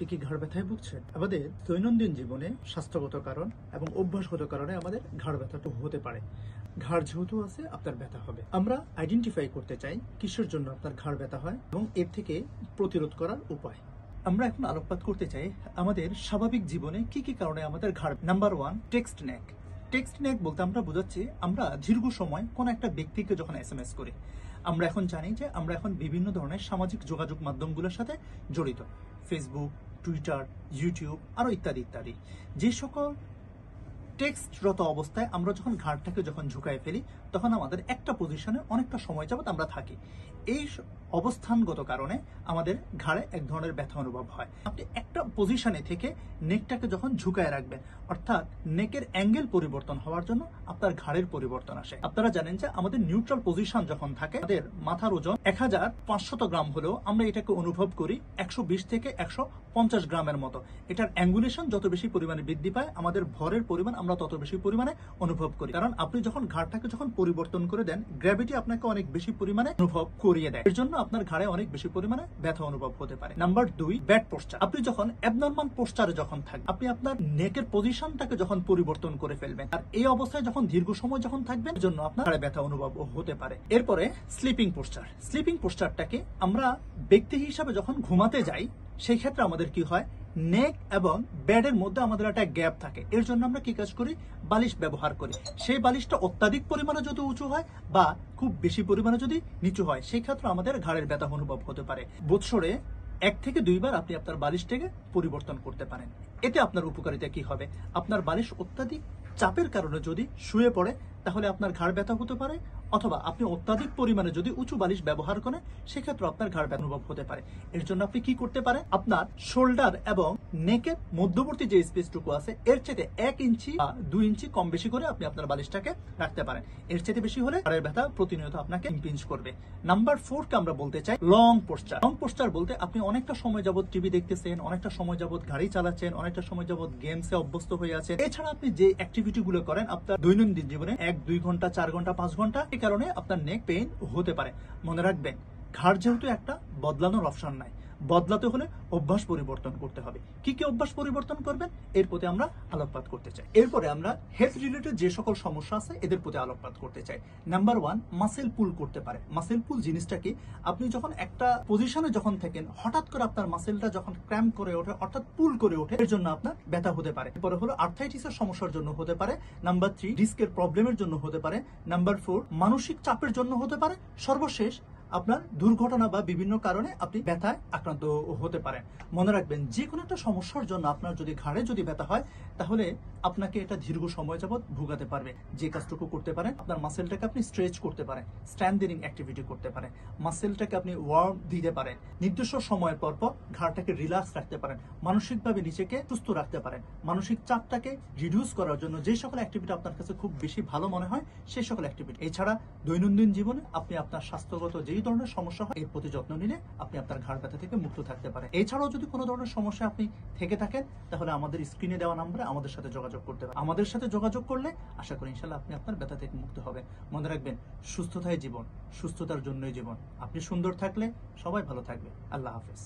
আপনি কি ঘাড় ব্যথায় ভুগছেন? আমাদের দৈনন্দিন জীবনে স্বাস্থ্যগত কারণ এবং অভ্যাসগত কারণে আমাদের ঘাড় ব্যথাটা হতে পারে। ঘাড় যেহেতু আছে, আপনার ব্যথা হবে। আমরা আইডেন্টিফাই করতে চাই কিসের জন্য আপনার ঘাড় ব্যথা হয় এবং এর থেকে প্রতিরোধ করার উপায়। আমরা এখন আলোকপাত করতে চাই আমাদের স্বাভাবিক জীবনে কি কি কারণে আমাদের ঘাড়। নাম্বার 1, টেক্সট নেক। টেক্সট নেক বলতে আমরা বোঝাচ্ছি আমরা দীর্ঘ সময় কোন একটা ব্যক্তিকে যখন SMS করি। আমরা এখন জানি যে আমরা এখন বিভিন্ন ধরনের সামাজিক যোগাযোগ মাধ্যমগুলোর সাথে জড়িত। ফেসবুক, টুইটার, ইউটিউব আরো ইত্যাদি ইত্যাদি। যে সকল টেক্সটরত অবস্থায় আমরা যখন ঘাড়টাকে যখন ঝুঁকায় ফেলি, তখন আমাদের একটা পজিশনে অনেকটা সময় যাবত আমরা থাকি। এই অবস্থানগত কারণে আমাদের ঘাড়ে এক ধরনের ব্যথা অনুভব হয়। আপনি একটা পজিশনে থেকে নেকটাকে যখন ঝুঁকায় রাখবেন, অর্থাৎ নেকের অ্যাঙ্গেল পরিবর্তন হওয়ার জন্য আপনার ঘাড়ের পরিবর্তন আসে। আপনারা জানেন যে আমাদের নিউট্রাল পজিশন যখন থাকে, আমাদের মাথার ওজন 1500 গ্রাম হলেও আমরা এটাকে অনুভব করি 120 থেকে 150 গ্রামের মতো। এটার অ্যাঙ্গুলেশন যত বেশি পরিমাণে বৃদ্ধি পায়, আমাদের ভরের পরিমাণ আমরা তত বেশি পরিমাণে অনুভব করি। কারণ আপনি যখন ঘাড়টাকে যখন পরিবর্তন করে দেন, গ্র্যাভিটি আপনাকে অনেক বেশি পরিমাণে অনুভব করিয়ে দেয়। এর জন্য আপনার ঘাড়ে অনেক বেশি পরিমাণে ব্যথা অনুভব হতে পারে। Number 2, bad poster. আপনি যখন অ্যাবনরমাল পোস্টারে যখন থাকবেন, আপনি আপনার নেকের পজিশনটাকে যখন পরিবর্তন করে ফেলবেন, আর এই অবস্থায় যখন দীর্ঘ সময় যখন থাকবেন, এর জন্য আপনার ঘাড়ে ব্যথা অনুভব হতে পারে। এরপরে স্লিপিং পোস্টার। স্লিপিং পোস্টারটাকে আমরা ব্যক্তি হিসাবে যখন ঘুমাতে যাই, সেই ক্ষেত্রে আমাদের কি হয়, নেক এবং বেডের মধ্যে আমাদের একটা গ্যাপ থাকে। এর জন্য আমরা কি কাজ করি, বালিশ ব্যবহার করি। সেই বালিশটা অত্যাধিক পরিমাণে যদি উঁচু হয় বা খুব বেশি পরিমাণে যদি নিচু হয়, সেই ক্ষেত্রে আমাদের ঘাড়ের ব্যথা অনুভব হতে পারে। বৎসরে 1 থেকে 2 বার আপনি আপনার বালিশটাকে পরিবর্তন করতে পারেন। এতে আপনার উপকারিতা কি হবে, আপনার বালিশ অত্যাধিক চাপের কারণে যদি শুয়ে পড়ে, তাহলে আপনার ঘাড় ব্যথা হতে পারে, অথবা আপনি অত্যাধিক পরিমাণে যদি উঁচু বালিশ ব্যবহার করেন, সেক্ষেত্রে আপনার ঘাড় ব্যথা অনুভব হতে পারে। এর জন্য আপনি কি করতে পারেন, আপনার শোল্ডার এবং নেকের মধ্যবর্তী যে স্পেসটুকু আছে, এর চেয়ে 1 ইঞ্চি বা 2 ইঞ্চি কম বেশি করে আপনি আপনার বালিশটাকে রাখতে পারেন। এর চেয়ে বেশি হলে ঘাড়ের ব্যথা প্রতিনিয়ত আপনাকে ইম্পিঞ্জ করবে। নাম্বার 4 কে আমরা বলতে চাই লং পোস্টার। লং পোস্টার বলতে আপনি অনেকটা সময় যাবত টিভি দেখতেছেন, অনেকটা সময় যাবত গাড়ি চালাচ্ছেন, অনেকটা সময় যাবত গেমসে অভ্যস্ত হয়ে আছেন। এছাড়া আপনি যে অ্যাক্টিভিটি গুলো করেন আপনার দৈনন্দিন জীবনে 1-2 ঘন্টা, 4 ঘন্টা, 5 ঘন্টা, এই কারণে আপনার নেক পেইন হতে পারে। মনে রাখবেন, ঘাড় যেহেতু একটা বদলানোর অপশন নাই, বদলাতে হলে অভ্যাস পরিবর্তন করতে হবে। কি কি অভ্যাস পরিবর্তন করবেন, এর প্রতি আমরা আলোকপাত করতে চাই। এরপরে আমরা হেলথ রিলেটেড যে সকল সমস্যা আছে, এদের প্রতি আলোকপাত করতে চাই। নাম্বার 1, মাসেল পুল করতে পারে। মাসেল পুল জিনিসটা কি, আপনি যখন একটা পজিশনে যখন থাকেন, হঠাৎ করে আপনার মাসেলটা যখন ক্র্যাম্প করে ওঠে, অর্থাৎ পুল করে ওঠে, এর জন্য আপনার ব্যথা হতে পারে। এরপরে হলো আর্থ্রাইটিসের সমস্যার জন্য হতে পারে। নাম্বার 3, ডিস্কের প্রবলেমের জন্য হতে পারে। নাম্বার 4, মানসিক চাপের জন্য হতে পারে। সর্বশেষ, আপনার দুর্ঘটনা বা বিভিন্ন কারণে আপনি ব্যথায় আক্রান্ত হতে পারেন। মনে রাখবেন, যে কোনো একটা সমস্যার জন্য আপনার যদি ঘাড়ে যদি ব্যথা হয়, তাহলে আপনাকে এটা দীর্ঘ সময় যাবত ভুগাতে পারবে। যে কাজটুকু করতে পারেন, আপনার মাসেলটাকে আপনি স্ট্রেচ করতে পারেন, স্ট্যান্ডিং অ্যাক্টিভিটি করতে পারেন, মাসেলটাকে আপনি ওয়ার্ম দিতে পারেন, নির্দিষ্ট সময়ের পর পর ঘাড়টাকে রিল্যাক্স রাখতে পারেন, মানসিকভাবে নিজেকে সুস্থ রাখতে পারেন। মানসিক চাপটাকে রিডিউস করার জন্য যে সকল অ্যাক্টিভিটি আপনার কাছে খুব বেশি ভালো মনে হয়, সেই সকল অ্যাক্টিভিটি। এছাড়া দৈনন্দিন জীবনে আপনি আপনার স্বাস্থ্যগত যেই ধরনের সমস্যা হয়, এর প্রতি যত্ন নিলে আপনি আপনার ঘাড় ব্যথা থেকে মুক্ত থাকতে পারেন। এছাড়াও যদি কোনো ধরনের সমস্যা আপনি থেকে থাকেন, তাহলে আমাদের স্ক্রিনে দেওয়া নম্বরে আমাদের সাথে যোগাযোগ করতে পারেন। আমাদের সাথে যোগাযোগ করলে আশা করি ইনশাআল্লাহ আপনি আপনার ব্যথা থেকে মুক্ত হবেন। মনে রাখবেন, সুস্থতাই জীবন, সুস্থতার জন্যই জীবন। আপনি সুন্দর থাকলে সবাই ভালো থাকবে। আল্লাহ হাফেজ।